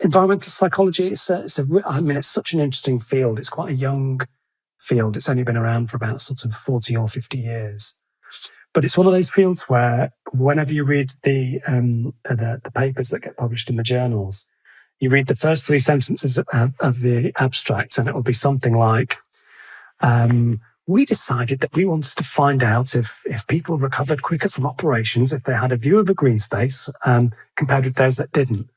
environmental psychology, it's such an interesting field. It's quite a young field. It's only been around for about sort of 40 or 50 years. But it's one of those fields where whenever you read the papers that get published in the journals, you read the first 3 sentences of the abstract, and it will be something like, we decided that we wanted to find out if people recovered quicker from operations if they had a view of a green space compared with those that didn't.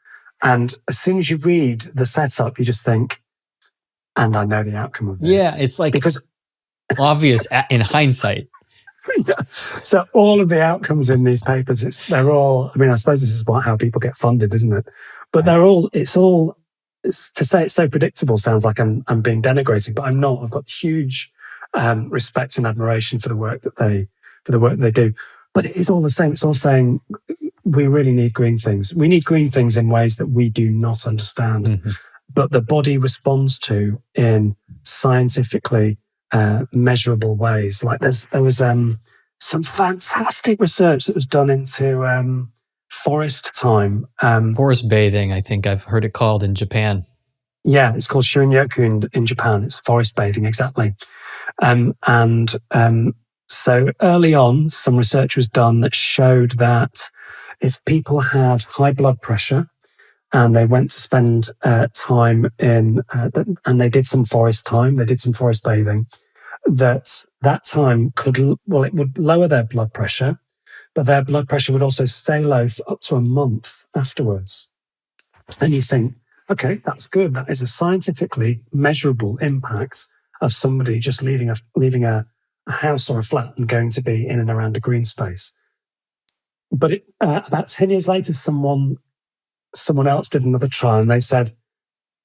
And as soon as you read the setup, you just think, and I know the outcome of this. Yeah, it's like because obvious in hindsight. Yeah. So all of the outcomes in these papers, they're all, I mean, I suppose this is how people get funded, isn't it? But to say it's so predictable sounds like I'm being denigrating, but I'm not. I've got huge respect and admiration for the work that they do. But it is all the same. It's all saying we really need green things. We need green things in ways that we do not understand, mm-hmm. but the body responds to in scientifically measurable ways. Like there was some fantastic research that was done into forest time. Forest bathing, I think I've heard it called in Japan. Yeah, it's called Shirin-yoku in Japan. It's forest bathing, exactly. So early on, some research was done that showed that if people had high blood pressure and they went to spend time in, and they did some forest time, they did some forest bathing, that time it would lower their blood pressure, but their blood pressure would also stay low for up to a month afterwards. And you think, okay, that's good. That is a scientifically measurable impact of somebody just leaving a house or a flat and going to be in and around a green space. But about 10 years later, someone else did another trial, and they said,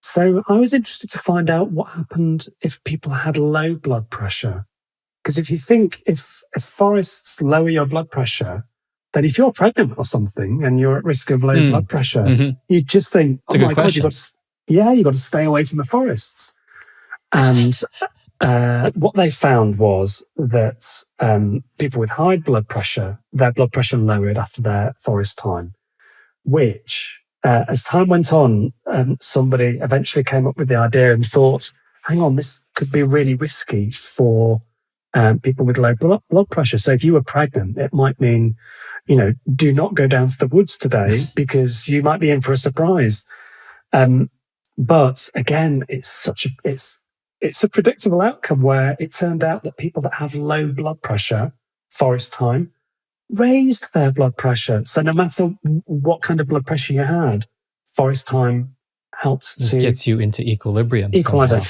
so I was interested to find out what happened if people had low blood pressure. Because if you think, if forests lower your blood pressure, then if you're pregnant or something and you're at risk of low blood pressure, mm-hmm. you just think, oh my God, you've got to stay away from the forests. And what they found was that people with high blood pressure, their blood pressure lowered after their forest time, which, as time went on, somebody eventually came up with the idea and thought, hang on, this could be really risky for people with low blood pressure. So if you were pregnant, it might mean, do not go down to the woods today because you might be in for a surprise. But again, it's a predictable outcome where it turned out that people that have low blood pressure, forest time, raised their blood pressure. So no matter what kind of blood pressure you had, forest time helps to gets you into equalibrium. Equalizer.